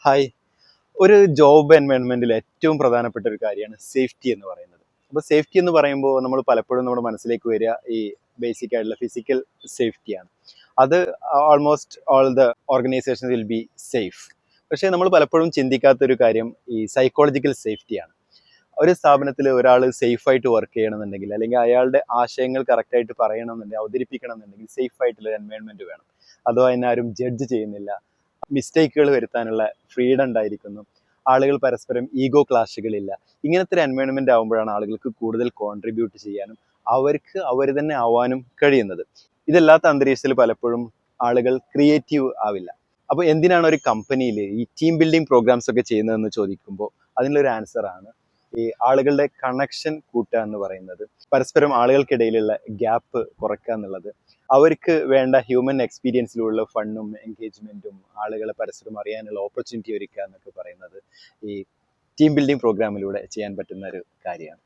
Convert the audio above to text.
Hi. ഒരു job എൻവയോൺമെന്റിൽ ഏറ്റവും പ്രധാനപ്പെട്ട ഒരു കാര്യമാണ് സേഫ്റ്റി എന്ന് പറയുന്നത്. അപ്പോൾ സേഫ്റ്റി എന്ന് പറയുമ്പോൾ നമ്മൾ പലപ്പോഴും നമ്മുടെ മനസ്സിലേക്ക് വരിക ഈ ബേസിക് ആയിട്ടുള്ള ഫിസിക്കൽ സേഫ്റ്റിയാണ്. അത് almost all the organisation will be safe. പക്ഷേ നമ്മൾ പലപ്പോഴും ചിന്തിക്കാത്തൊരു കാര്യം ഈ സൈക്കോളജിക്കൽ സേഫ്റ്റിയാണ്. ഒരു സ്ഥാപനത്തിൽ ഒരാൾ സേഫായിട്ട് വർക്ക് ചെയ്യണമെന്നുണ്ടെങ്കിൽ അല്ലെങ്കിൽ അയാളുടെ ആശയങ്ങൾ കറക്റ്റായിട്ട് പറയണമെന്നുണ്ടെങ്കിൽ അവതരിപ്പിക്കണം എന്നുണ്ടെങ്കിൽ സേഫ് ആയിട്ടുള്ള ഒരു എൻവയോൺമെന്റ് വേണം. അതോ അതിനെ ആരും ജഡ്ജ് ചെയ്യുന്നില്ല, മിസ്റ്റേക്കുകൾ വരുത്താനുള്ള ഫ്രീഡം ഉണ്ടായിരിക്കുന്നു, ആളുകൾ പരസ്പരം ഈഗോ ക്ലാഷുകളില്ല. ഇങ്ങനത്തെ ഒരു എൻവയോൺമെന്റ് ആകുമ്പോഴാണ് ആളുകൾക്ക് കൂടുതൽ കോൺട്രിബ്യൂട്ട് ചെയ്യാനും അവർക്ക് അവർ തന്നെ ആവാനും കഴിയുന്നത്. ഇതല്ലാത്ത അന്തരീക്ഷത്തിൽ പലപ്പോഴും ആളുകൾ ക്രിയേറ്റീവ് ആവില്ല. അപ്പോൾ എന്തിനാണ് ഒരു കമ്പനിയിൽ ഈ ടീം ബിൽഡിംഗ് പ്രോഗ്രാംസ് ഒക്കെ ചെയ്യുന്നതെന്ന് ചോദിക്കുമ്പോൾ അതിനുള്ളൊരു ആൻസർ ആണ് ഈ ആളുകളുടെ കണക്ഷൻ കൂട്ടുക എന്ന് പറയുന്നത്, പരസ്പരം ആളുകൾക്കിടയിലുള്ള ഗ്യാപ്പ് കുറയ്ക്കുക എന്നുള്ളത്, അവർക്ക് വേണ്ട ഹ്യൂമൻ എക്സ്പീരിയൻസിലുള്ള ഫണ്ണും എൻഗേജ്മെന്റും ആളുകളെ പരസ്പരം അറിയാനുള്ള ഓപ്പർച്യൂണിറ്റി ഒരുക്കുക എന്നൊക്കെ പറയുന്നത് ഈ ടീം ബിൽഡിംഗ് പ്രോഗ്രാമിലൂടെ ചെയ്യാൻ പറ്റുന്ന ഒരു കാര്യമാണ്.